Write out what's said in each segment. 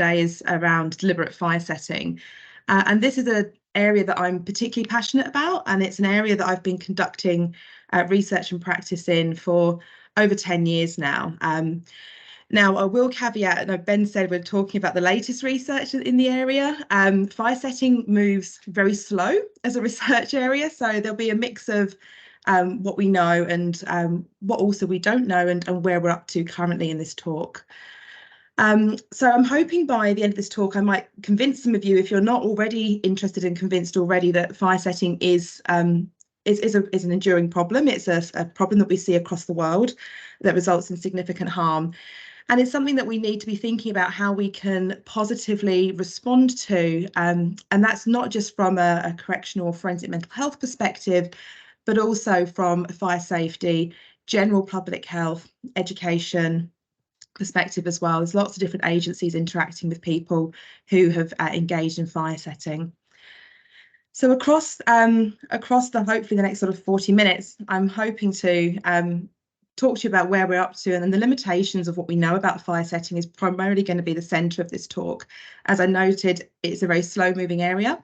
today is around deliberate fire setting. And this is an area that I'm particularly passionate about, and it's an area that I've been conducting research and practice in for over 10 years now. Now, I will caveat, and Ben said we're talking about the latest research in the area. Fire setting moves very slow as a research area, so there'll be a mix of what we know and what also we don't know, and where we're up to currently in this talk. So I'm hoping by the end of this talk I might convince some of you, if you're not already interested and convinced already, that fire setting is an enduring problem. It's a problem that we see across the world that results in significant harm. And it's something that we need to be thinking about how we can positively respond to. And that's not just from a correctional or forensic mental health perspective, but also from fire safety, general public health, education perspective as well. There's lots of different agencies interacting with people who have engaged in fire setting. So across the hopefully the next sort of 40 minutes, I'm hoping to talk to you about where we're up to, and then the limitations of what we know about fire setting is primarily going to be the centre of this talk. As I noted, it's a very slow moving area,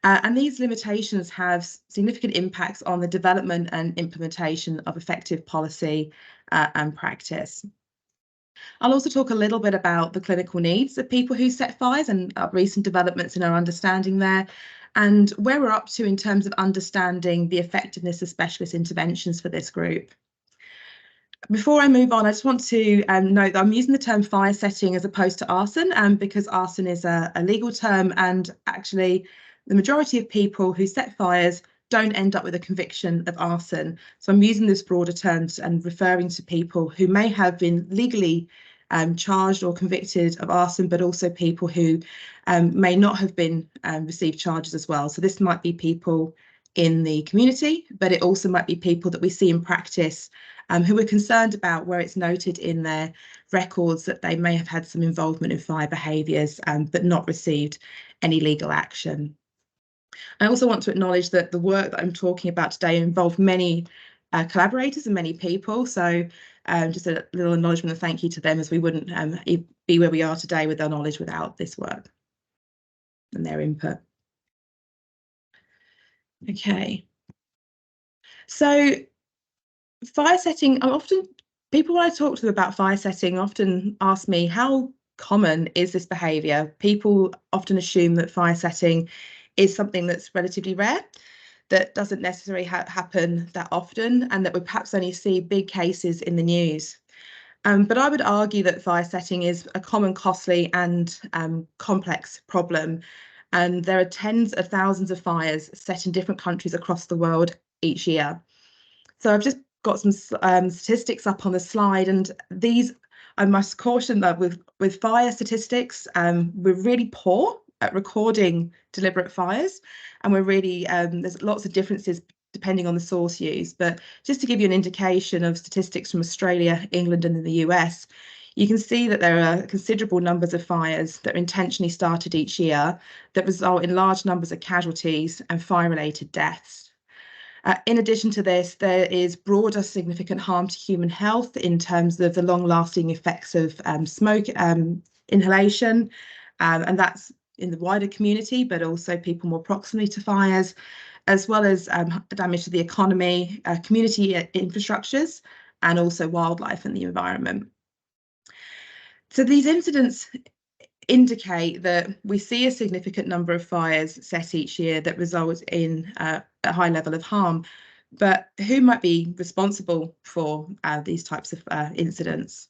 and these limitations have significant impacts on the development and implementation of effective policy and practice. I'll also talk a little bit about the clinical needs of people who set fires and recent developments in our understanding there, and where we're up to in terms of understanding the effectiveness of specialist interventions for this group. Before I move on, I just want to note that I'm using the term fire setting as opposed to arson, because arson is a legal term, and actually the majority of people who set fires don't end up with a conviction of arson. So I'm using this broader terms and referring to people who may have been legally charged or convicted of arson, but also people who may not have been received charges as well. So this might be people in the community, but it also might be people that we see in practice who are concerned about where it's noted in their records that they may have had some involvement in fire behaviours but not received any legal action. I also want to acknowledge that the work that I'm talking about today involved many collaborators and many people. So just a little acknowledgement and thank you to them, as we wouldn't be where we are today with our knowledge without this work and their input. Okay. So fire setting, people when I talk to them about fire setting often ask me, how common is this behaviour? People often assume that fire setting is something that's relatively rare, that doesn't necessarily happen that often, and that we perhaps only see big cases in the news. But I would argue that fire setting is a common, costly and complex problem. And there are tens of thousands of fires set in different countries across the world each year. So I've just got some statistics up on the slide, and these, I must caution that with fire statistics, we're really poor at recording deliberate fires, and we're really there's lots of differences depending on the source used. But just to give you an indication of statistics from Australia, England and the US, you can see that there are considerable numbers of fires that are intentionally started each year that result in large numbers of casualties and fire-related deaths. In addition to this, there is broader significant harm to human health in terms of the long-lasting effects of smoke inhalation, and that's in the wider community, but also people more proximally to fires, as well as damage to the economy, community infrastructures, and also wildlife and the environment. So these incidents indicate that we see a significant number of fires set each year that result in a high level of harm. But who might be responsible for these types of incidents?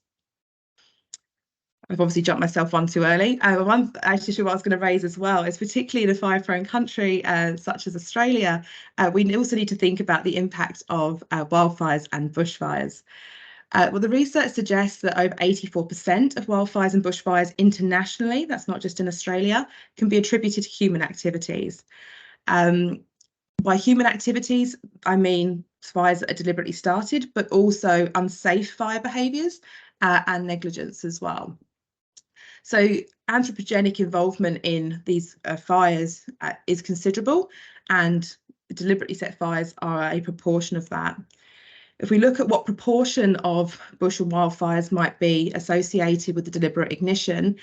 I've obviously jumped myself on too early. One issue I was going to raise as well is, particularly in a fire-prone country such as Australia, we also need to think about the impact of wildfires and bushfires. Well, the research suggests that over 84% of wildfires and bushfires internationally, that's not just in Australia, can be attributed to human activities. By human activities, I mean fires that are deliberately started, but also unsafe fire behaviours and negligence as well. So anthropogenic involvement in these fires is considerable, and deliberately set fires are a proportion of that. If we look at what proportion of bush and wildfires might be associated with the deliberate ignition,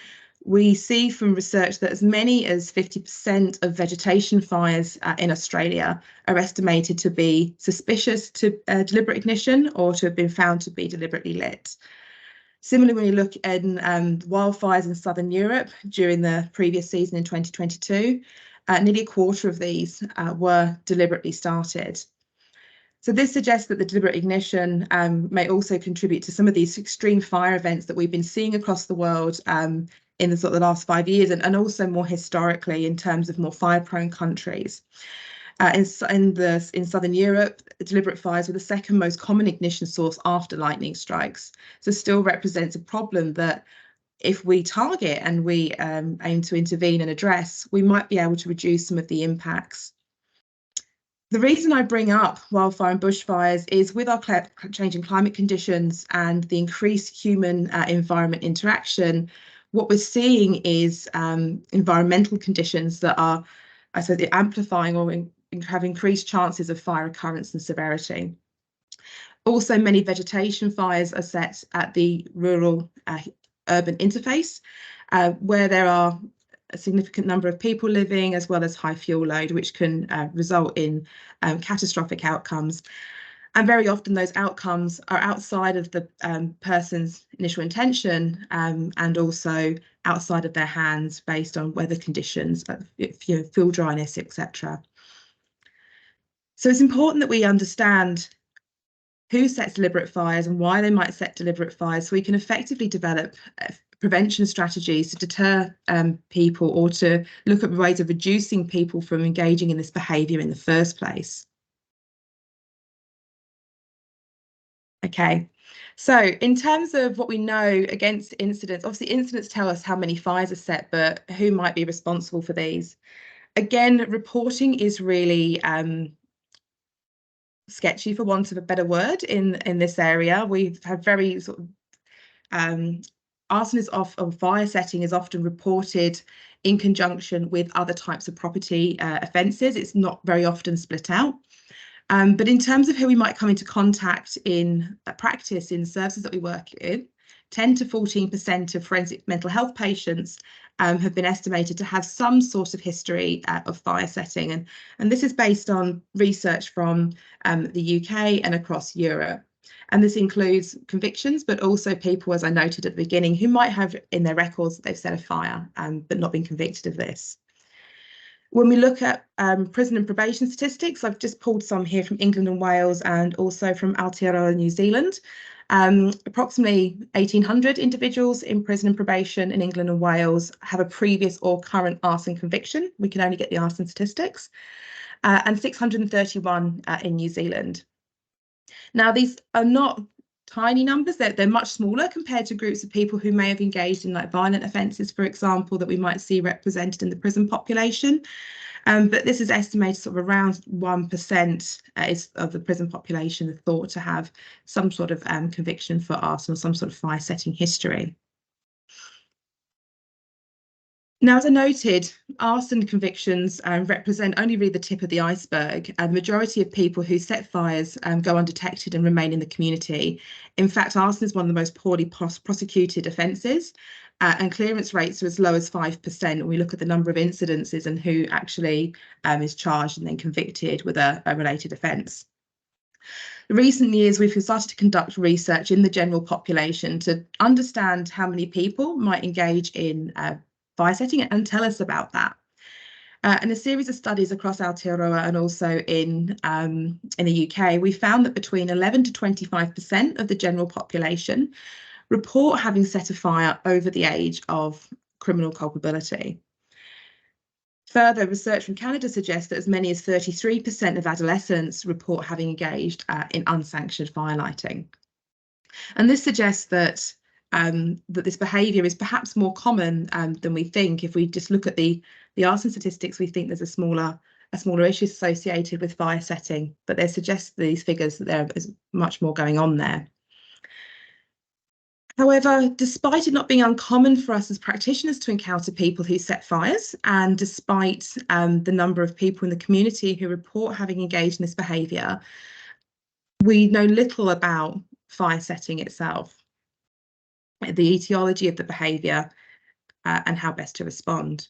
we see from research that as many as 50% of vegetation fires in Australia are estimated to be suspicious to deliberate ignition or to have been found to be deliberately lit. Similarly, when you look at wildfires in southern Europe during the previous season in 2022, nearly a quarter of these were deliberately started. So this suggests that the deliberate ignition may also contribute to some of these extreme fire events that we've been seeing across the world in the last 5 years, and also more historically in terms of more fire-prone countries. In southern Europe, deliberate fires were the second most common ignition source after lightning strikes. So still represents a problem that if we target and we aim to intervene and address, we might be able to reduce some of the impacts. The reason I bring up wildfire and bushfires is with our changing climate conditions and the increased human environment interaction, what we're seeing is environmental conditions that are, I suppose, amplifying or have increased chances of fire occurrence and severity. Also, many vegetation fires are set at the rural urban interface, where there are a significant number of people living, as well as high fuel load, which can result in catastrophic outcomes. And very often those outcomes are outside of the person's initial intention and also outside of their hands based on weather conditions, fuel dryness, etc. So it's important that we understand who sets deliberate fires and why they might set deliberate fires so we can effectively develop prevention strategies to deter people or to look at ways of reducing people from engaging in this behaviour in the first place. Okay, so in terms of what we know against incidents, obviously incidents tell us how many fires are set, but who might be responsible for these? Again, reporting is really sketchy, for want of a better word, in this area. We've had very arson fire setting is often reported in conjunction with other types of property offences. It's not very often split out. But in terms of who we might come into contact in practice in services that we work in, 10 to 14% of forensic mental health patients have been estimated to have some sort of history of fire setting. And this is based on research from the UK and across Europe. And this includes convictions, but also people, as I noted at the beginning, who might have in their records that they've set a fire but not been convicted of this. When we look at prison and probation statistics, I've just pulled some here from England and Wales and also from Aotearoa, New Zealand. Approximately 1,800 individuals in prison and probation in England and Wales have a previous or current arson conviction. We can only get the arson statistics. And 631 in New Zealand. Now, these are not tiny numbers. They're much smaller compared to groups of people who may have engaged in violent offences, for example, that we might see represented in the prison population. But this is estimated around 1% of the prison population are thought to have some sort of conviction for arson or some sort of fire setting history. Now, as I noted, arson convictions represent only really the tip of the iceberg. The majority of people who set fires go undetected and remain in the community. In fact, arson is one of the most poorly prosecuted offences, and clearance rates are as low as 5% when we look at the number of incidences and who actually is charged and then convicted with a related offence. In recent years, we've started to conduct research in the general population to understand how many people might engage in fire setting and tell us about that. And a series of studies across Aotearoa and also in the UK, we found that between 11 to 25% of the general population report having set a fire over the age of criminal culpability. Further, research from Canada suggests that as many as 33% of adolescents report having engaged in unsanctioned firelighting. And this suggests that this behaviour is perhaps more common than we think. If we just look at the arson statistics, we think there's a smaller issue associated with fire setting, but they suggest these figures that there is much more going on there. However, despite it not being uncommon for us as practitioners to encounter people who set fires, and despite the number of people in the community who report having engaged in this behaviour, we know little about fire setting itself, the etiology of the behaviour, and how best to respond.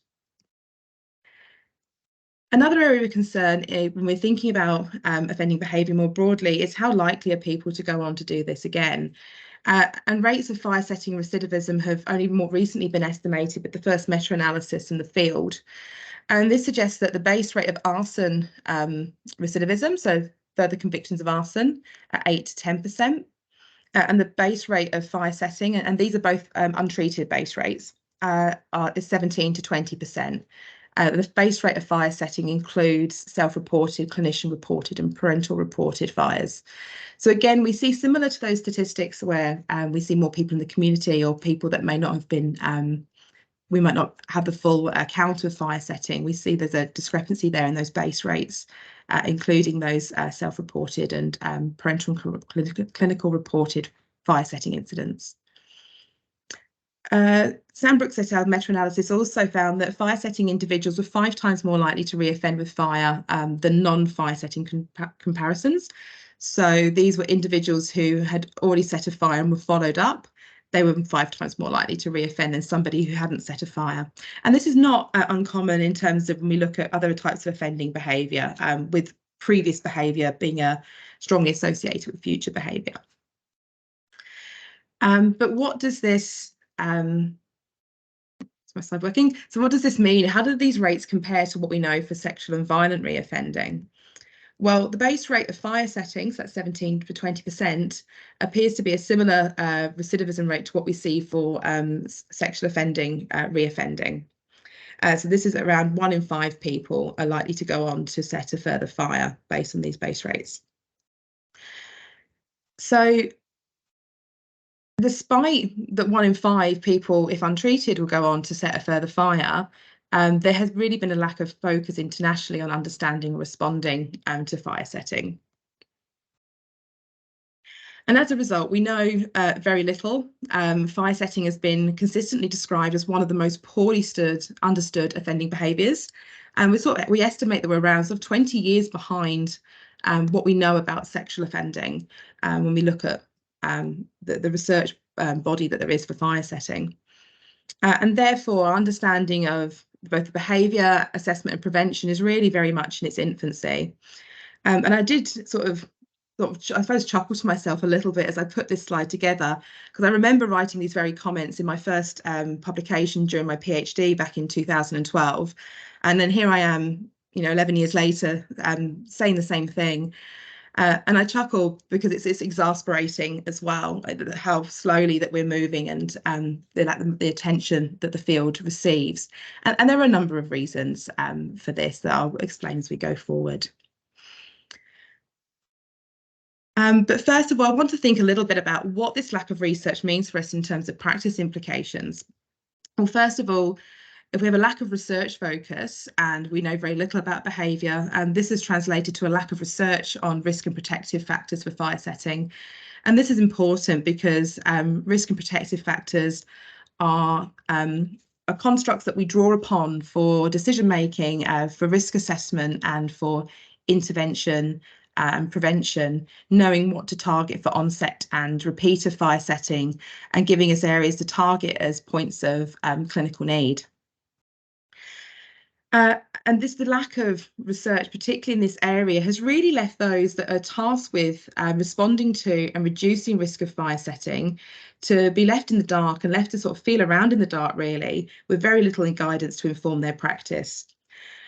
Another area of concern when we're thinking about offending behaviour more broadly is how likely are people to go on to do this again. And rates of fire-setting recidivism have only more recently been estimated with the first meta-analysis in the field. And this suggests that the base rate of arson recidivism, so further convictions of arson, at 8 to 10%, and the base rate of fire-setting, and these are both untreated base rates, is 17 to 20%. The base rate of fire setting includes self-reported, clinician-reported and parental-reported fires. So again, we see similar to those statistics where we see more people in the community or people that may not have been, we might not have the full count of fire setting. We see there's a discrepancy there in those base rates, including those self-reported and parental and clinical reported fire setting incidents. Sandbrooks et al. Meta-analysis also found that fire-setting individuals were 5 times more likely to reoffend with fire than non-fire-setting comparisons. So these were individuals who had already set a fire and were followed up. They were 5 times more likely to reoffend than somebody who hadn't set a fire. And this is not uncommon in terms of when we look at other types of offending behaviour, with previous behaviour being strongly associated with future behaviour. But what does this is my slide working? So what does this mean? How do these rates compare to what we know for sexual and violent reoffending? Well, the base rate of fire settings, that's 17 to 20%, appears to be a similar recidivism rate to what we see for sexual offending reoffending. So this is around 1 in 5 people are likely to go on to set a further fire based on these base rates. So despite that 1 in 5 people, if untreated, will go on to set a further fire, there has really been a lack of focus internationally on understanding and responding to fire setting. And as a result, we know very little. Fire setting has been consistently described as one of the most poorly understood offending behaviours. And we estimate that we're around sort of 20 years behind what we know about sexual offending when we look at the research body that there is for fire setting. And therefore, our understanding of both the behaviour, assessment and prevention is really very much in its infancy. And I did sort of, I suppose, chuckle to myself a little bit as I put this slide together, because I remember writing these very comments in my first publication during my PhD back in 2012. And then here I am, 11 years later, saying the same thing. And I chuckle because it's exasperating as well, how slowly that we're moving and the attention that the field receives. And there are a number of reasons for this that I'll explain as we go forward. But first of all, I want to think a little bit about what this lack of research means for us in terms of practice implications. Well, first of all, if we have a lack of research focus and we know very little about behaviour, and this is translated to a lack of research on risk and protective factors for fire setting. And this is important because risk and protective factors are constructs that we draw upon for decision making, for risk assessment and for intervention and prevention, knowing what to target for onset and repeat of fire setting and giving us areas to target as points of clinical need. And the lack of research, particularly in this area, has really left those that are tasked with responding to and reducing risk of fire setting to be left in the dark and left to sort of feel around in the dark, really, with very little guidance to inform their practice.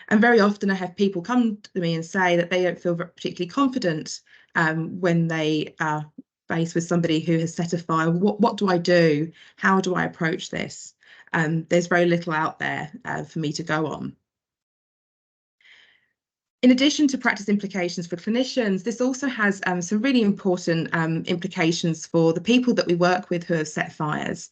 And very often I have people come to me and say that they don't feel particularly confident when they are faced with somebody who has set a fire. What do I do? How do I approach this? There's very little out there for me to go on. In addition to practice implications for clinicians, this also has some really important implications for the people that we work with who have set fires.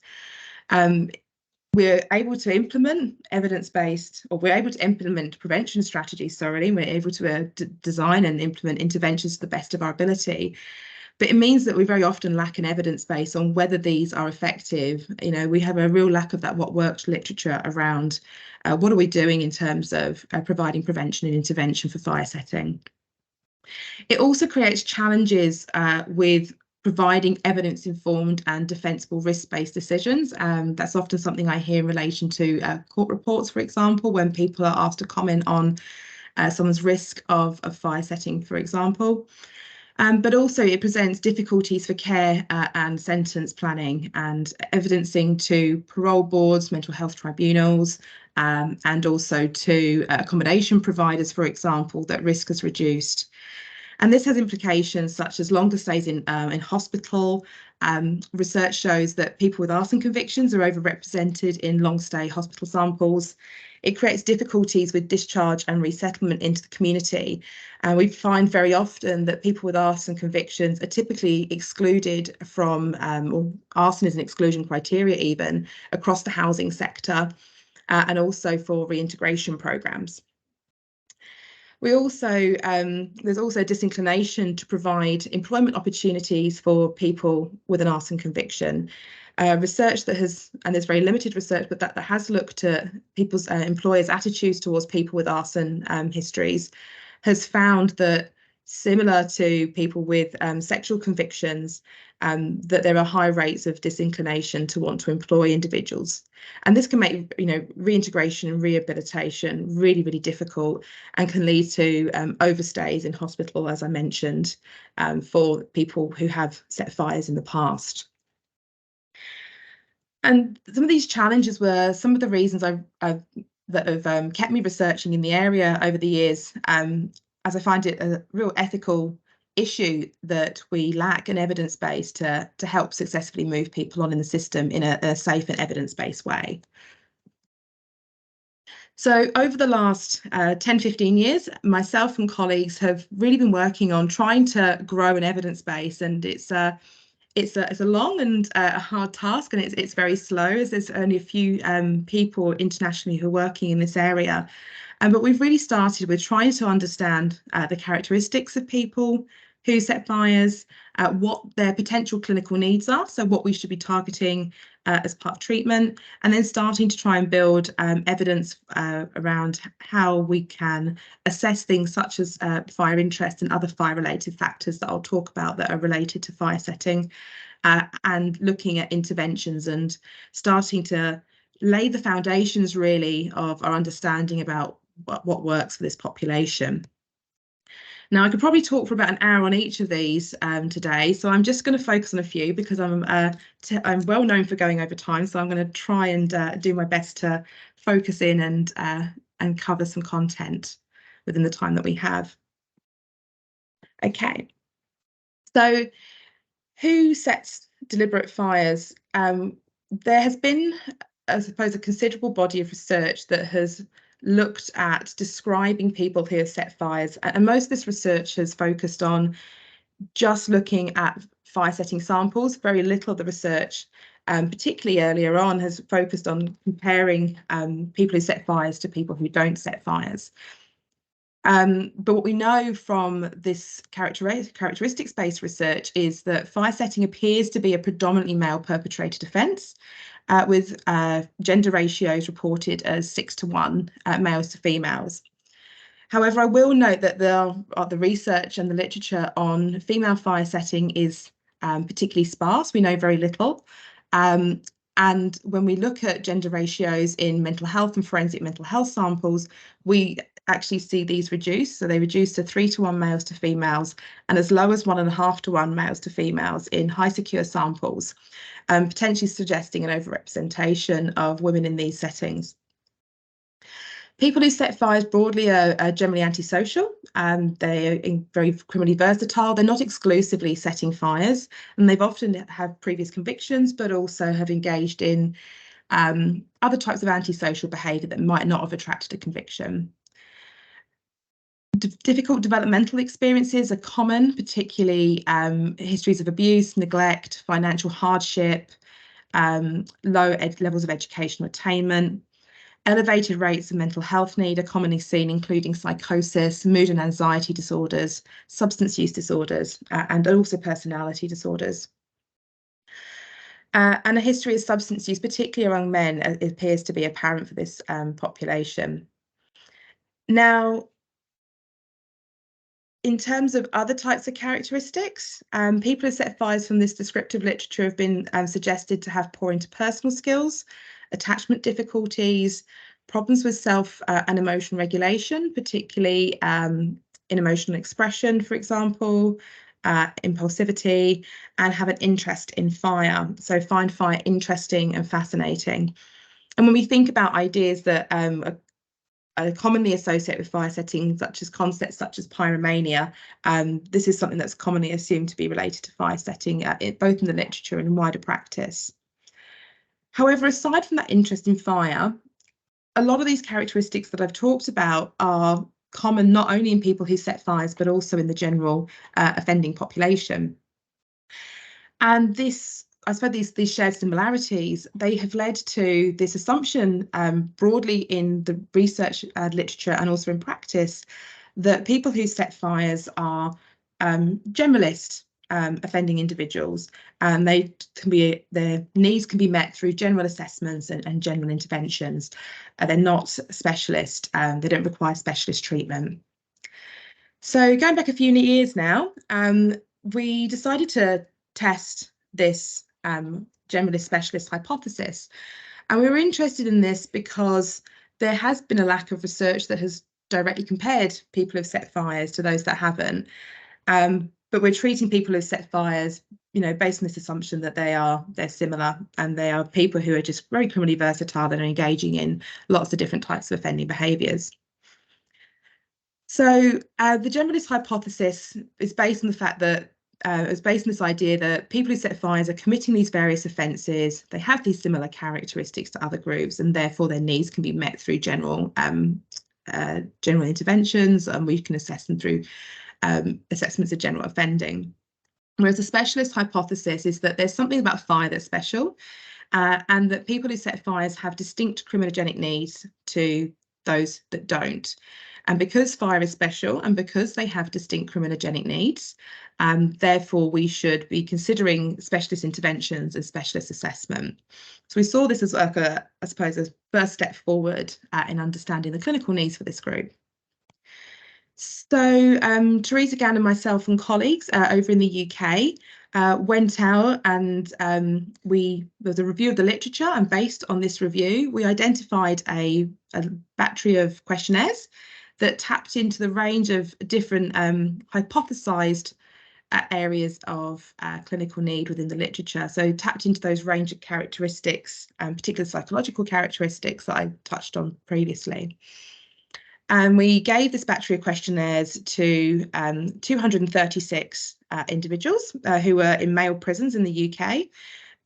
We're able to implement evidence-based, or we're able to implement prevention strategies, and we're able to design and implement interventions to the best of our ability. But it means that we very often lack an evidence base on whether these are effective. We have a real lack of that what works literature around what are we doing in terms of providing prevention and intervention for fire setting. It also creates challenges with providing evidence-informed and defensible risk-based decisions. That's often something I hear in relation to court reports, for example, when people are asked to comment on someone's risk of fire setting, for example. But also it presents difficulties for care and sentence planning and evidencing to parole boards, mental health tribunals, and also to accommodation providers, for example, that risk is reduced. And this has implications such as longer stays in hospital. Research shows that people with arson convictions are overrepresented in long stay hospital samples. It creates difficulties with discharge and resettlement into the community. And we find very often that people with arson convictions are typically excluded from, or arson is an exclusion criteria even, across the housing sector, and also for reintegration programmes. We also, there's also a disinclination to provide employment opportunities for people with an arson conviction. Research that has, and there's very limited research, but that has looked at people's employers' attitudes towards people with arson histories, has found that similar to people with sexual convictions, that there are high rates of disinclination to want to employ individuals. And this can make, reintegration and rehabilitation really, really difficult and can lead to overstays in hospital, as I mentioned, for people who have set fires in the past. And some of these challenges were some of the reasons that have kept me researching in the area over the years, as I find it a real ethical issue that we lack an evidence base to help successfully move people on in the system in a safe and evidence-based way. So over the last 10, 15 years, myself and colleagues have really been working on trying to grow an evidence base, and it's a long and a hard task, and it's very slow, as there's only a few people internationally who are working in this area. But we've really started with trying to understand the characteristics of people who set fires, what their potential clinical needs are, so what we should be targeting as part of treatment, and then starting to try and build evidence around how we can assess things such as fire interest and other fire-related factors that I'll talk about that are related to fire setting, and looking at interventions and starting to lay the foundations really of our understanding about what works for this population. Now, I could probably talk for about an hour on each of these today, so I'm just going to focus on a few because I'm well known for going over time, so I'm going to try and do my best to focus in and cover some content within the time that we have. Okay, so who sets deliberate fires? There has been, I suppose, a considerable body of research that has looked at describing people who have set fires, and most of this research has focused on just looking at fire setting samples. Very little of the research, particularly earlier on, has focused on comparing people who set fires to people who don't set fires. But what we know from this characteristics-based research is that fire setting appears to be a predominantly male perpetrated offence, with gender ratios reported as 6:1 males to females. However, I will note that the research and the literature on female fire setting is particularly sparse. We know very little. And when we look at gender ratios in mental health and forensic mental health samples, we actually see these reduce. So they reduce to 3:1 males to females, and as low as 1.5:1 males to females in high secure samples, potentially suggesting an overrepresentation of women in these settings. People who set fires broadly are generally antisocial. They are very criminally versatile. They're not exclusively setting fires, and they've often have previous convictions, but also have engaged in other types of antisocial behaviour that might not have attracted a conviction. Difficult developmental experiences are common, particularly histories of abuse, neglect, financial hardship, low levels of educational attainment. Elevated rates of mental health need are commonly seen, including psychosis, mood and anxiety disorders, substance use disorders, and also personality disorders. And a history of substance use, particularly among men, appears to be apparent for this population. Now, In terms of other types of characteristics, people who set fires from this descriptive literature have been suggested to have poor interpersonal skills, attachment difficulties, problems with self and emotion regulation, particularly in emotional expression, for example, impulsivity, and have an interest in fire. So find fire interesting and fascinating. And when we think about ideas that are commonly associated with fire setting, such as concepts such as pyromania, this is something that's commonly assumed to be related to fire setting, both in the literature and in wider practice. However, aside from that interest in fire, a lot of these characteristics that I've talked about are common not only in people who set fires, but also in the general offending population. And this, I suppose these shared similarities, they have led to this assumption broadly in the research literature and also in practice that people who set fires are generalist offending individuals, and their needs can be met through general assessments and general interventions. They're not specialist, they don't require specialist treatment. So going back a few years now, we decided to test this generalist specialist hypothesis. And we were interested in this because there has been a lack of research that has directly compared people who've set fires to those that haven't. But we're treating people who've set fires, based on this assumption that they're similar, and they are people who are just very criminally versatile and are engaging in lots of different types of offending behaviours. So the generalist hypothesis is based on the fact that it's based on this idea that people who set fires are committing these various offences. They have these similar characteristics to other groups, and therefore their needs can be met through general interventions, and we can assess them through assessments of general offending. Whereas the specialist hypothesis is that there's something about fire that's special, and that people who set fires have distinct criminogenic needs to those that don't. And because fire is special and because they have distinct criminogenic needs, therefore we should be considering specialist interventions and specialist assessment. So we saw this as like a first step forward in understanding the clinical needs for this group. So Teresa Gann and myself and colleagues over in the UK went out, and there was a review of the literature, and based on this review we identified a battery of questionnaires that tapped into the range of different hypothesized areas of clinical need within the literature. So tapped into those range of characteristics, particular psychological characteristics that I touched on previously. And we gave this battery of questionnaires to 236 individuals who were in male prisons in the UK.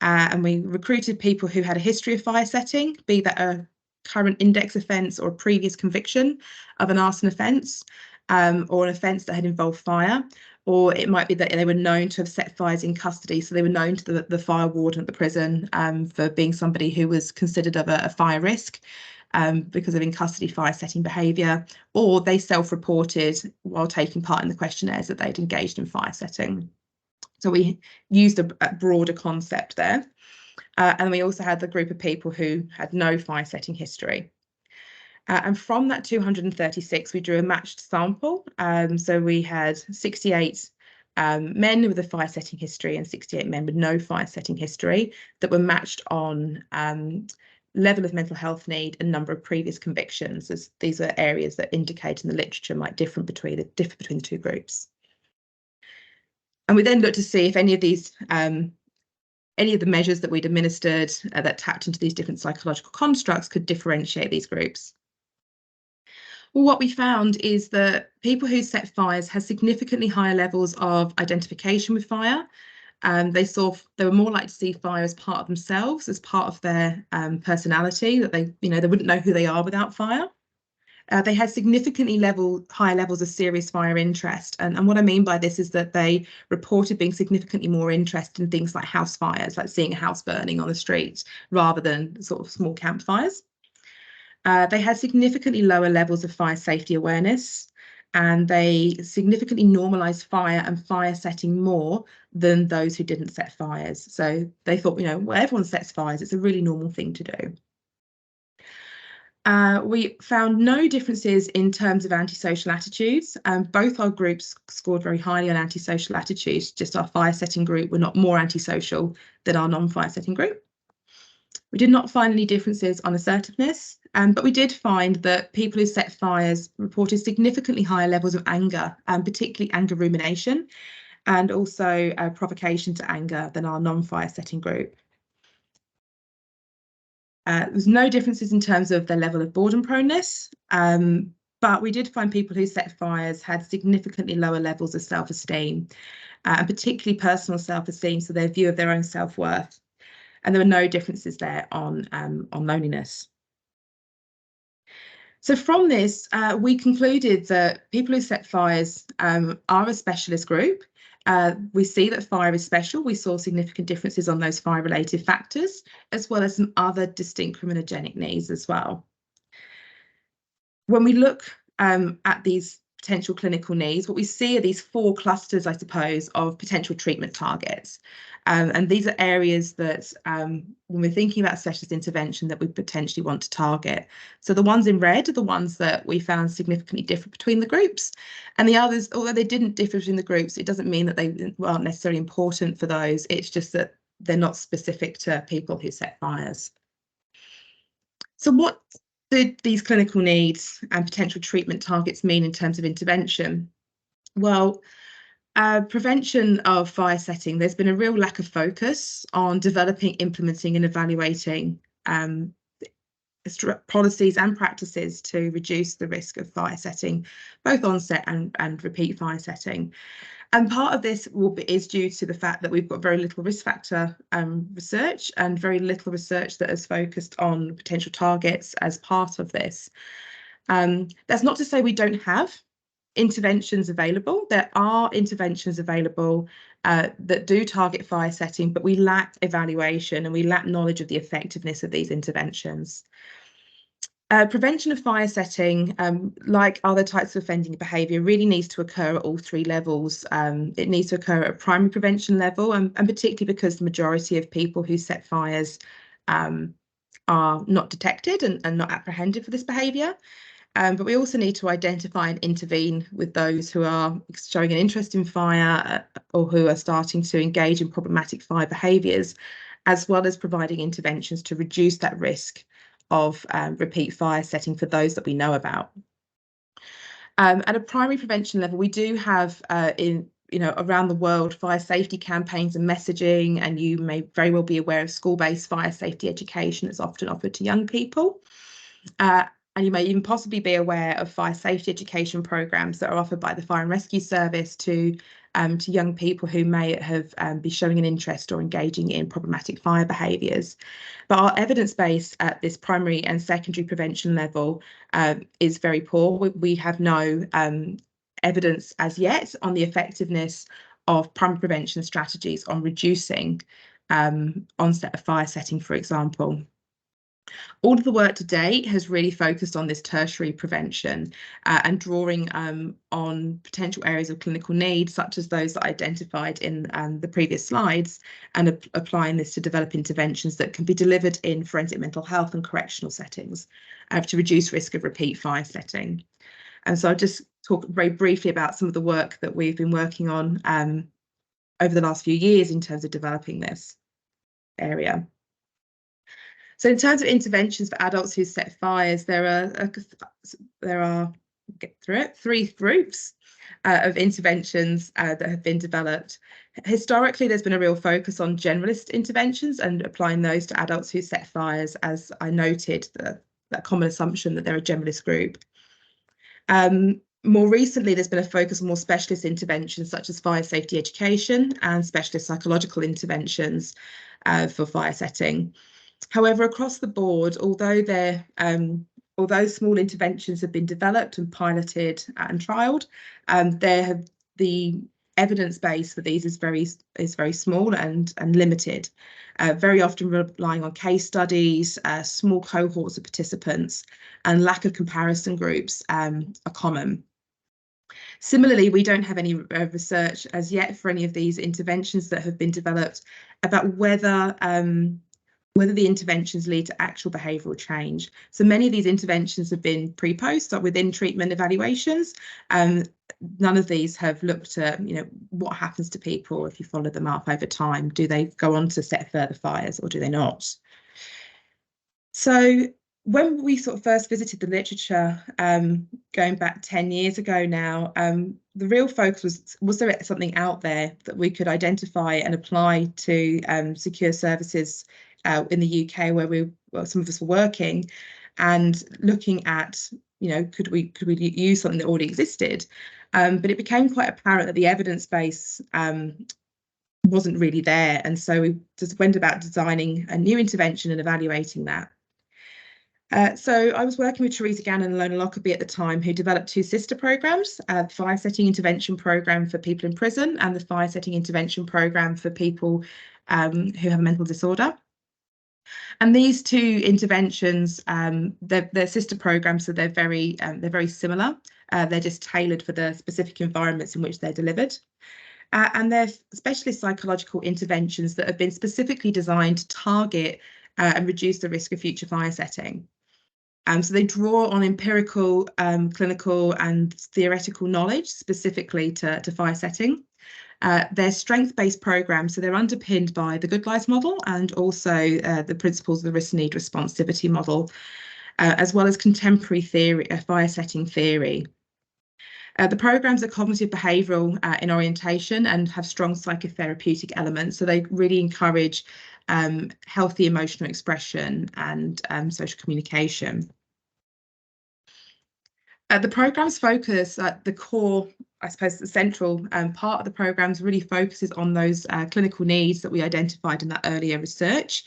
And we recruited people who had a history of fire setting, be that a current index offence or a previous conviction of an arson offence, or an offence that had involved fire, or it might be that they were known to have set fires in custody, so they were known to the fire warden at the prison for being somebody who was considered of a fire risk because of in custody fire setting behaviour, or they self-reported while taking part in the questionnaires that they'd engaged in fire setting. So we used a broader concept there. And we also had the group of people who had no fire setting history. And from that 236, we drew a matched sample. So we had 68 men with a fire setting history and 68 men with no fire setting history that were matched on level of mental health need and number of previous convictions, as these are areas that indicate in the literature might differ between the two groups. And we then looked to see if any of the measures that we'd administered that tapped into these different psychological constructs could differentiate these groups. Well, what we found is that people who set fires had significantly higher levels of identification with fire. They were more likely to see fire as part of themselves, as part of their personality, that they wouldn't know who they are without fire. They had significantly higher levels of serious fire interest. And what I mean by this is that they reported being significantly more interested in things like house fires, like seeing a house burning on the street, rather than sort of small campfires. They had significantly lower levels of fire safety awareness, and they significantly normalised fire and fire setting more than those who didn't set fires. So they thought, well, everyone sets fires. It's a really normal thing to do. We found no differences in terms of antisocial attitudes. Both our groups scored very highly on antisocial attitudes, just our fire setting group were not more antisocial than our non-fire setting group. We did not find any differences on assertiveness, but we did find that people who set fires reported significantly higher levels of anger, particularly anger rumination, and also provocation to anger than our non-fire setting group. There's no differences in terms of their level of boredom proneness, but we did find people who set fires had significantly lower levels of self-esteem, and particularly personal self-esteem, so their view of their own self-worth. And there were no differences there on loneliness. So from this, we concluded that people who set fires are a specialist group. We see that fire is special. We saw significant differences on those fire-related factors, as well as some other distinct criminogenic needs as well. When we look at these potential clinical needs, what we see are these four clusters, I suppose, of potential treatment targets. And these are areas that, when we're thinking about specialist intervention, that we potentially want to target. So the ones in red are the ones that we found significantly different between the groups. And the others, although they didn't differ between the groups, it doesn't mean that they aren't necessarily important for those. It's just that they're not specific to people who set fires. So what do these clinical needs and potential treatment targets mean in terms of intervention? Well, prevention of fire setting, there's been a real lack of focus on developing, implementing and evaluating policies and practices to reduce the risk of fire setting, both onset and repeat fire setting. And part of this is due to the fact that we've got very little risk factor research and very little research that is focused on potential targets as part of this. That's not to say we don't have interventions available. There are interventions available that do target fire setting, but we lack evaluation and we lack knowledge of the effectiveness of these interventions. Prevention of fire setting, like other types of offending behaviour, really needs to occur at all three levels. It needs to occur at a primary prevention level, and particularly because the majority of people who set fires are not detected and not apprehended for this behaviour. But we also need to identify and intervene with those who are showing an interest in fire or who are starting to engage in problematic fire behaviours, as well as providing interventions to reduce that risk of repeat fire setting for those that we know about. At a primary prevention level, we do have around the world fire safety campaigns and messaging, and you may very well be aware of school-based fire safety education that's often offered to young people. And you may even possibly be aware of fire safety education programs that are offered by the Fire and Rescue Service to young people who may have be showing an interest or engaging in problematic fire behaviours. But our evidence base at this primary and secondary prevention level is very poor. We have no evidence as yet on the effectiveness of primary prevention strategies on reducing onset of fire setting, for example. All of the work to date has really focused on this tertiary prevention and drawing on potential areas of clinical need, such as those that I identified in the previous slides, and applying this to develop interventions that can be delivered in forensic mental health and correctional settings to reduce risk of repeat fire setting. And so I'll just talk very briefly about some of the work that we've been working on over the last few years in terms of developing this area. So in terms of interventions for adults who set fires, there are three groups of interventions that have been developed. Historically, there's been a real focus on generalist interventions and applying those to adults who set fires, as I noted, that common assumption that they're a generalist group. More recently, there's been a focus on more specialist interventions such as fire safety education and specialist psychological interventions for fire setting. However, across the board, although small interventions have been developed and piloted and trialled, the evidence base for these is very small and limited, very often relying on case studies, small cohorts of participants, and lack of comparison groups are common. Similarly, we don't have any research as yet for any of these interventions that have been developed about whether whether the interventions lead to actual behavioural change. So many of these interventions have been pre-post or within treatment evaluations. None of these have looked at, what happens to people if you follow them up over time. Do they go on to set further fires or do they not? So when we sort of first visited the literature, going back 10 years ago now, the real focus was there something out there that we could identify and apply to secure services in the UK where some of us were working, and looking at, could we use something that already existed? But it became quite apparent that the evidence base wasn't really there, and so we just went about designing a new intervention and evaluating that. So I was working with Teresa Gannon and Lona Lockerbie at the time, who developed two sister programs, the fire setting intervention program for people in prison and the fire setting intervention program for people who have a mental disorder. And these two interventions, they're sister programs, so they're very similar. They're just tailored for the specific environments in which they're delivered. And they're specialist psychological interventions that have been specifically designed to target and reduce the risk of future fire setting. So they draw on empirical, clinical and theoretical knowledge specifically to fire setting. They're strength-based programs, so they're underpinned by the Good Lives model and also the principles of the risk need responsivity model, as well as contemporary theory, fire setting theory. The programs are cognitive behavioural in orientation and have strong psychotherapeutic elements, so they really encourage healthy emotional expression and social communication. The program's focus, the core, I suppose the central part of the program's really focuses on those clinical needs that we identified in that earlier research.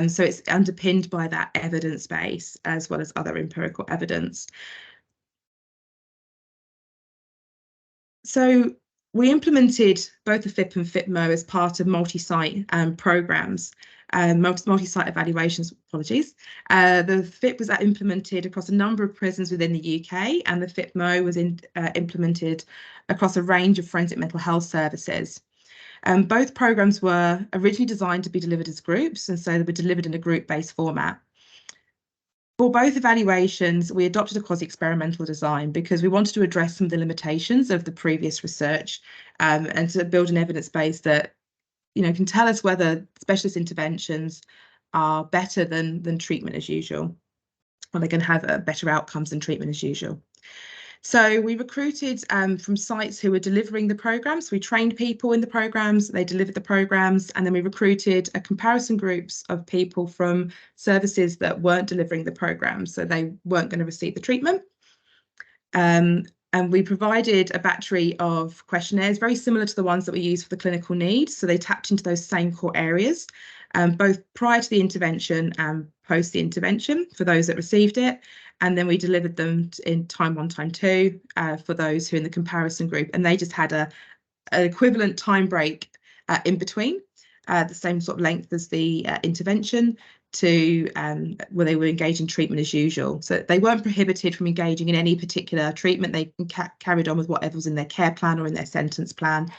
So it's underpinned by that evidence base as well as other empirical evidence. So we implemented both the FIP and FIPMO as part of multi-site programs, multi-site evaluations, apologies. The FIP was implemented across a number of prisons within the UK, and the FIPMO was implemented across a range of forensic mental health services. Both programs were originally designed to be delivered as groups, and so they were delivered in a group-based format. For both evaluations, we adopted a quasi-experimental design because we wanted to address some of the limitations of the previous research and to build an evidence base that can tell us whether specialist interventions are better than treatment as usual, or they can have better outcomes than treatment as usual. So we recruited from sites who were delivering the programs. We trained people in the programs, they delivered the programs, and then we recruited a comparison groups of people from services that weren't delivering the programs, so they weren't going to receive the treatment. And we provided a battery of questionnaires, very similar to the ones that we use for the clinical needs. So they tapped into those same core areas, both prior to the intervention and post the intervention for those that received it. And then we delivered them in time 1, time 2 for those who are in the comparison group. And they just had an equivalent time break in between, the same sort of length as the intervention, to where they were engaged in treatment as usual. So they weren't prohibited from engaging in any particular treatment. They carried on with whatever was in their care plan or in their sentence plan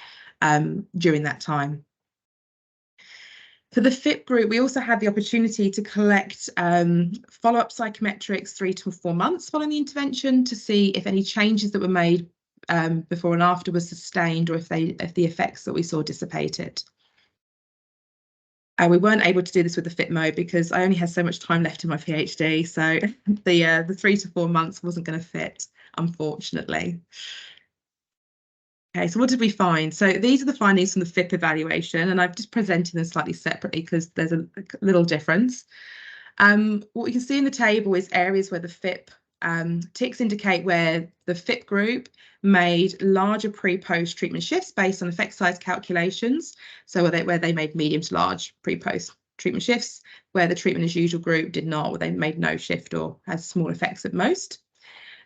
during that time. For the FIP group, we also had the opportunity to collect follow-up psychometrics 3 to 4 months following the intervention to see if any changes that were made before and after were sustained, or if the effects that we saw dissipated. We weren't able to do this with the FIPMO because I only had so much time left in my PhD, so the 3 to 4 months wasn't going to fit, unfortunately. Okay, so what did we find? So these are the findings from the FIP evaluation, and I've just presented them slightly separately because there's a little difference. What we can see in the table is areas where the FIP ticks indicate where the FIP group made larger pre-post treatment shifts based on effect size calculations. So where they made medium to large pre-post treatment shifts, where the treatment as usual group did not, where they made no shift or has small effects at most.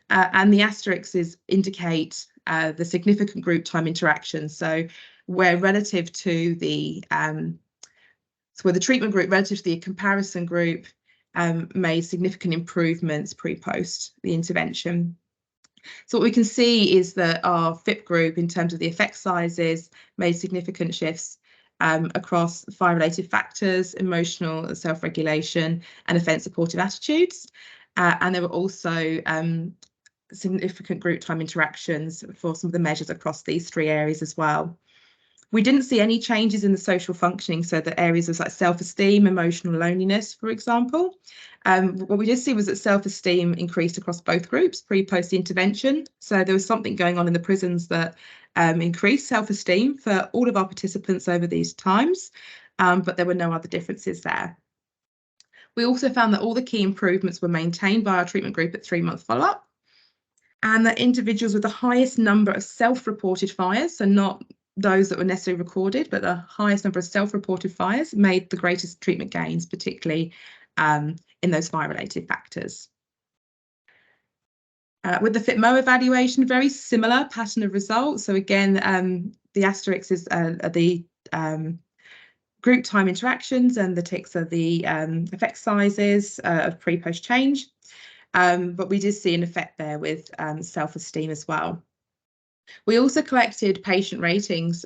And the asterisks indicate the significant group time interaction. So where relative to the where the treatment group relative to the comparison group made significant improvements pre-post the intervention. So what we can see is that our FIP group, in terms of the effect sizes, made significant shifts across fire-related factors, emotional self-regulation, and offence-supportive attitudes. And there were also significant group time interactions for some of the measures across these 3 areas as well. We didn't see any changes in the social functioning, so the areas of like self-esteem, emotional loneliness, for example. What we did see was that self-esteem increased across both groups, pre-post intervention. So there was something going on in the prisons that increased self-esteem for all of our participants over these times, but there were no other differences there. We also found that all the key improvements were maintained by our treatment group at 3-month follow-up, and that individuals with the highest number of self-reported fires, so not those that were necessarily recorded, but the highest number of self-reported fires made the greatest treatment gains, particularly in those fire-related factors. With the FITMO evaluation, very similar pattern of results. So again, the asterisks is the group time interactions, and the ticks are the effect sizes of pre-post change. But we did see an effect there with self-esteem as well. We also collected patient ratings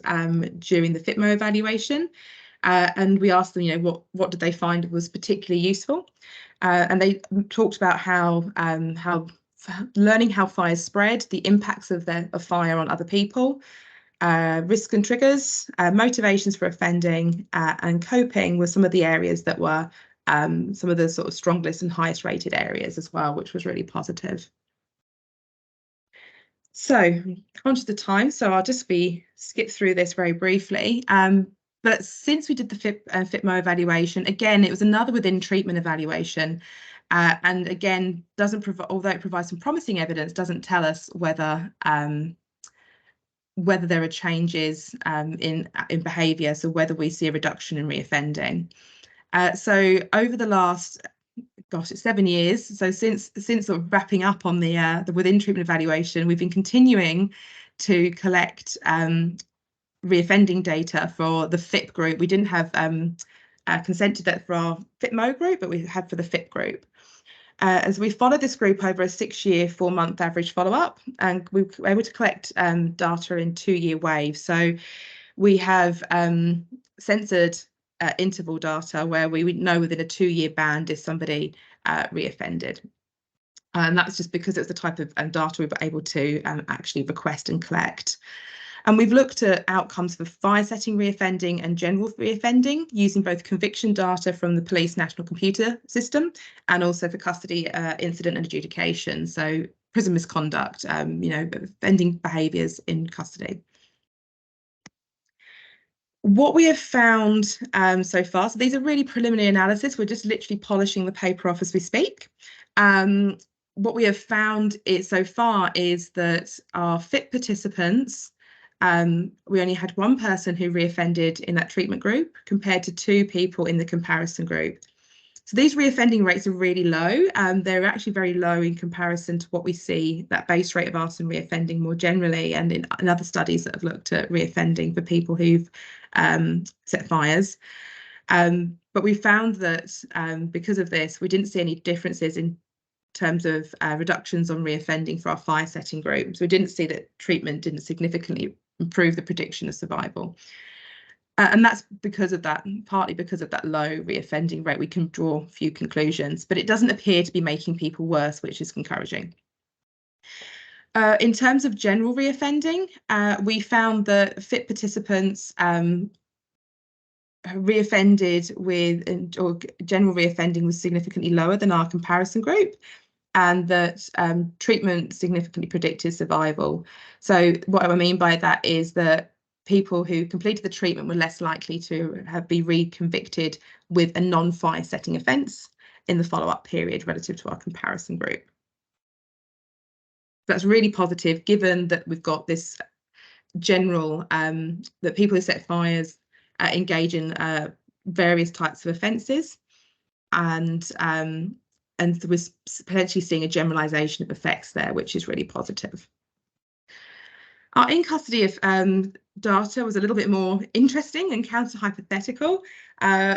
during the FITMO evaluation, and we asked them, what did they find was particularly useful? And they talked about how learning how fires spread, the impacts of fire on other people, risks and triggers, motivations for offending, and coping were some of the areas that were some of the sort of strongest and highest rated areas as well, which was really positive. So conscious of the time, so I'll just skip through this very briefly. But since we did the FITMO evaluation, again, it was another within treatment evaluation. And again, although it provides some promising evidence, doesn't tell us whether there are changes in behaviour, so whether we see a reduction in reoffending. So over the last, it's 7 years. So since sort of wrapping up on the within treatment evaluation, we've been continuing to collect reoffending data for the FIP group. We didn't have consent to that for our FITMO group, but we had for the FIP group. As we followed this group over a 6-year, 4-month average follow-up, and we were able to collect data in 2-year waves. So we have censored interval data where we would know within a 2-year band if somebody reoffended. And that's just because it's the type of data we were able to actually request and collect. And we've looked at outcomes for fire-setting reoffending and general reoffending using both conviction data from the police national computer system and also for custody incident and adjudication. So prison misconduct, offending behaviours in custody. What we have found so far, so these are really preliminary analysis, we're just literally polishing the paper off as we speak. What we have found so far is that our FIP participants, we only had 1 person who reoffended in that treatment group compared to 2 people in the comparison group. So these reoffending rates are really low. They're actually very low in comparison to what we see, that base rate of arson reoffending more generally, and in other studies that have looked at reoffending for people who've set fires. But we found that because of this, we didn't see any differences in terms of reductions on reoffending for our fire setting group. So we didn't see that treatment didn't significantly improve the prediction of survival. And that's because of that, partly because of that low reoffending rate. We can draw a few conclusions, but it doesn't appear to be making people worse, which is encouraging. In terms of general reoffending, we found that FIT participants reoffended with, or general reoffending was significantly lower than our comparison group, and that treatment significantly predicted survival. So what I mean by that is that people who completed the treatment were less likely to be reconvicted with a non-fire setting offence in the follow-up period relative to our comparison group. That's really positive, given that we've got this general, that people who set fires engage in various types of offences, and we're potentially seeing a generalisation of effects there, which is really positive. Our in-custody of data was a little bit more interesting and counter-hypothetical.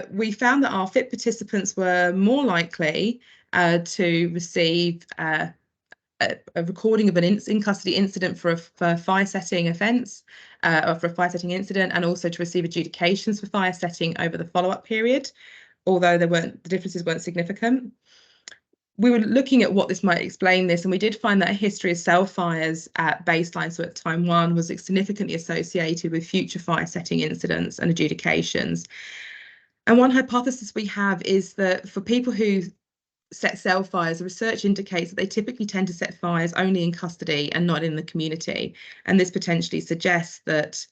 We found that our FIT participants were more likely to receive a a recording of an in-custody incident for a fire-setting offence, or for a fire-setting incident, and also to receive adjudications for fire-setting over the follow-up period, although the differences weren't significant. We were looking at what this might explain this, and we did find that a history of cell fires at baseline, so at time 1, was significantly associated with future fire-setting incidents and adjudications. And one hypothesis we have is that for people who set cell fires, the research indicates that they typically tend to set fires only in custody and not in the community. And this potentially suggests that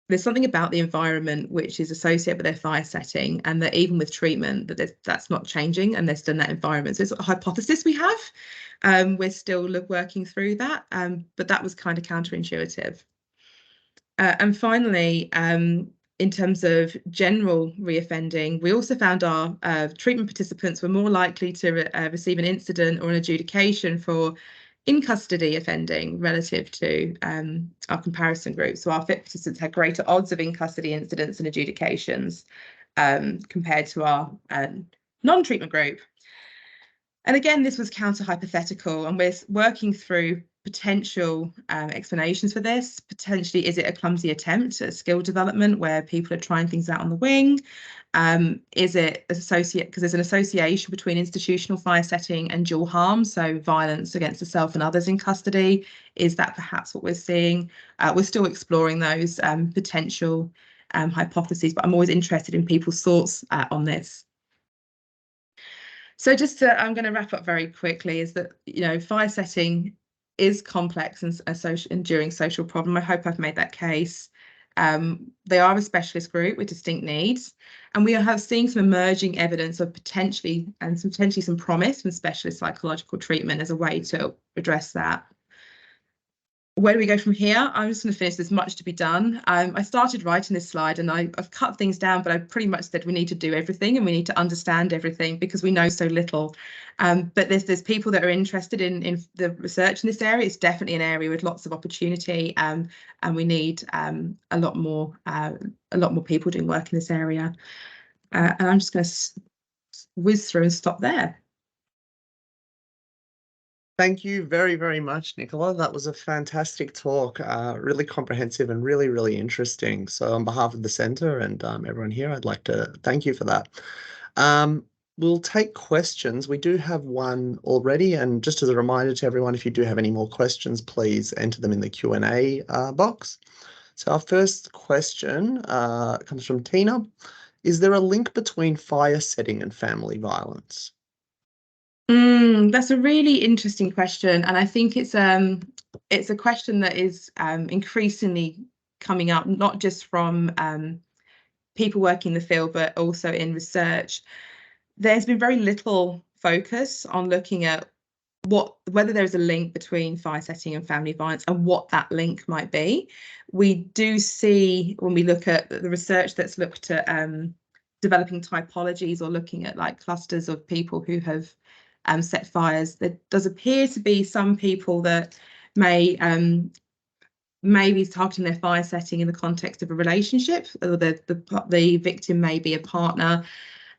there's something about the environment which is associated with their fire setting, and that even with treatment, that's not changing, and they're still in that environment. So it's a hypothesis we have. We're still working through that, but that was kind of counterintuitive. And finally, in terms of general reoffending, we also found our treatment participants were more likely to receive an incident or an adjudication for in-custody offending relative to our comparison group. So our fit participants had greater odds of in-custody incidents and adjudications compared to our non-treatment group. And again, this was counter-hypothetical, and we're working through potential explanations for this. Potentially, is it a clumsy attempt at skill development where people are trying things out on the wing? Is it associate, because there's an association between institutional fire setting and dual harm, so violence against the self and others in custody? Is that perhaps what we're seeing? We're still exploring those potential hypotheses, but I'm always interested in people's thoughts on this. So just I'm going to wrap up very quickly, is that, fire setting is complex and a social enduring social problem. I hope I've made that case. They are a specialist group with distinct needs, and we are seeing some emerging evidence of potentially some promise from specialist psychological treatment as a way to address that. Where do we go from here? I'm just going to finish. There's much to be done. I started writing this slide and I've cut things down, but I pretty much said we need to do everything and we need to understand everything because we know so little. But there's people that are interested in the research in this area. It's definitely an area with lots of opportunity, and we need a lot more people doing work in this area. And I'm just going to whiz through and stop there. Thank you very, very much, Nicola. That was a fantastic talk, really comprehensive and really, really interesting. So on behalf of the Centre and everyone here, I'd like to thank you for that. We'll take questions. We do have one already, and just as a reminder to everyone, if you do have any more questions, please enter them in the Q&A box. So our first question comes from Tina. Is there a link between fire setting and family violence? That's a really interesting question, and I think it's a question that is increasingly coming up, not just from people working in the field, but also in research. There's been very little focus on looking at whether there's a link between fire setting and family violence and what that link might be. We do see, when we look at the research that's looked at developing typologies or looking at like clusters of people who have set fires, there does appear to be some people that may be targeting their fire setting in the context of a relationship, or the victim may be a partner.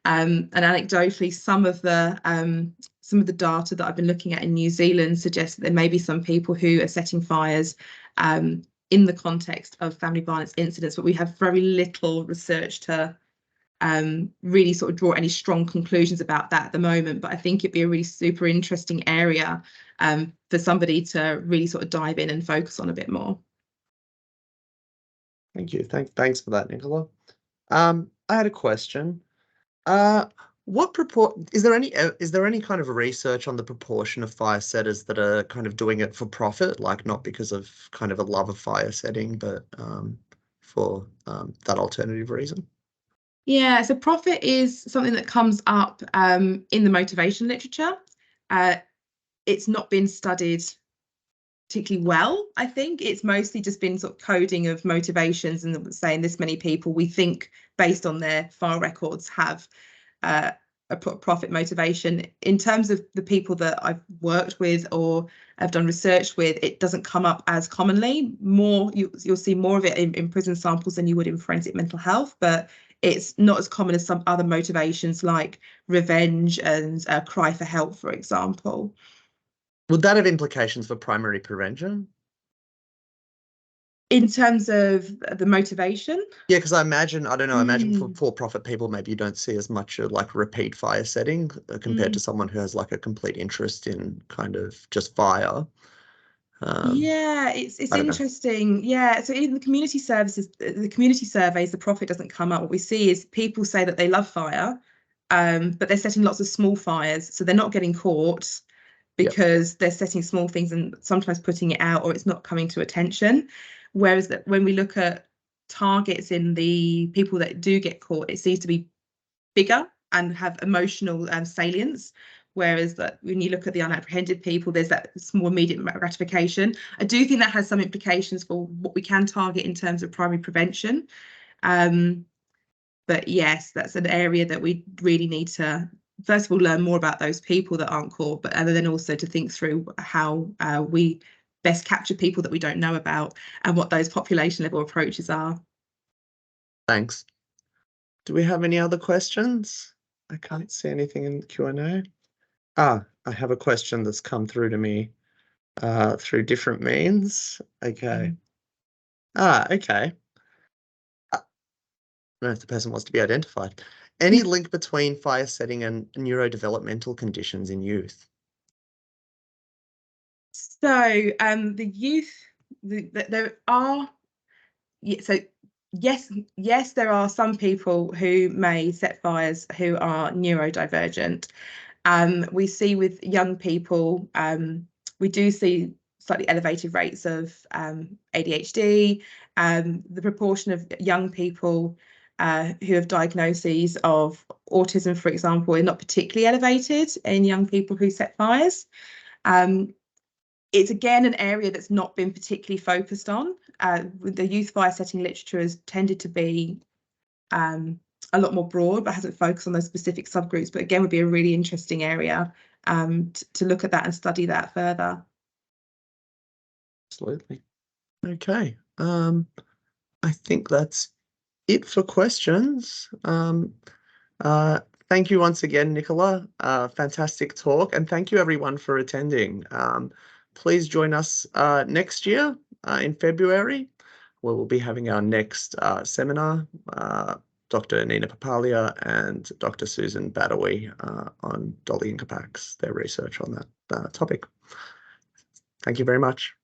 And anecdotally, some of the data that I've been looking at in New Zealand suggests that there may be some people who are setting fires in the context of family violence incidents, but we have very little research to really sort of draw any strong conclusions about that at the moment. But I think it'd be a really super interesting area for somebody to really sort of dive in and focus on a bit more. Thank you. Thanks for that, Nicola. I had a question. Is there any kind of research on the proportion of fire setters that are kind of doing it for profit, like not because of kind of a love of fire setting, but for that alternative reason? Yeah, so profit is something that comes up in the motivation literature. It's not been studied particularly well, I think. It's mostly just been sort of coding of motivations and saying this many people we think, based on their file records, have a profit motivation. In terms of the people that I've worked with or have done research with, it doesn't come up as commonly. You'll see more of it in prison samples than you would in forensic mental health, but it's not as common as some other motivations like revenge and cry for help, for example. Would that have implications for primary prevention? In terms of the motivation? Yeah, because I imagine, I don't know, I imagine for Mm, for-profit people, maybe you don't see as much like repeat fire setting compared to mm. someone who has like a complete interest in kind of just fire. Yeah, it's I don't know. interesting. Yeah, so in the community services, the community surveys, the profit doesn't come up. What we see is people say that they love fire, but they're setting lots of small fires, so they're not getting caught Yep. because they're setting small things and sometimes putting it out, or it's not coming to attention. Whereas that when we look at targets in the people that do get caught, it seems to be bigger and have emotional salience. Whereas that when you look at the unapprehended people, there's that small immediate gratification. I do think that has some implications for what we can target in terms of primary prevention. But yes, that's an area that we really need to, first of all, learn more about those people that aren't caught, but and then also to think through how we best capture people that we don't know about and what those population level approaches are. Thanks. Do we have any other questions? I can't see anything in the Q&A. I have a question that's come through to me through different means. Okay. Okay. I don't know if the person wants to be identified. Any link between fire setting and neurodevelopmental conditions in youth? So the youth, there are, so yes, there are some people who may set fires who are neurodivergent. We see with young people, we do see slightly elevated rates of ADHD. The proportion of young people who have diagnoses of autism, for example, is not particularly elevated in young people who set fires. It's again an area that's not been particularly focused on. The youth fire setting literature has tended to be a lot more broad, but hasn't focused on those specific subgroups. But again, would be a really interesting area to look at that and study that further. Absolutely. Okay. I think that's it for questions. Thank you once again, Nicola. Fantastic talk, and thank you everyone for attending. Please join us next year in February, where we'll be having our next seminar. Dr. Nina Papalia and Dr. Susan Badawi on Dolly and Capax, their research on that topic. Thank you very much.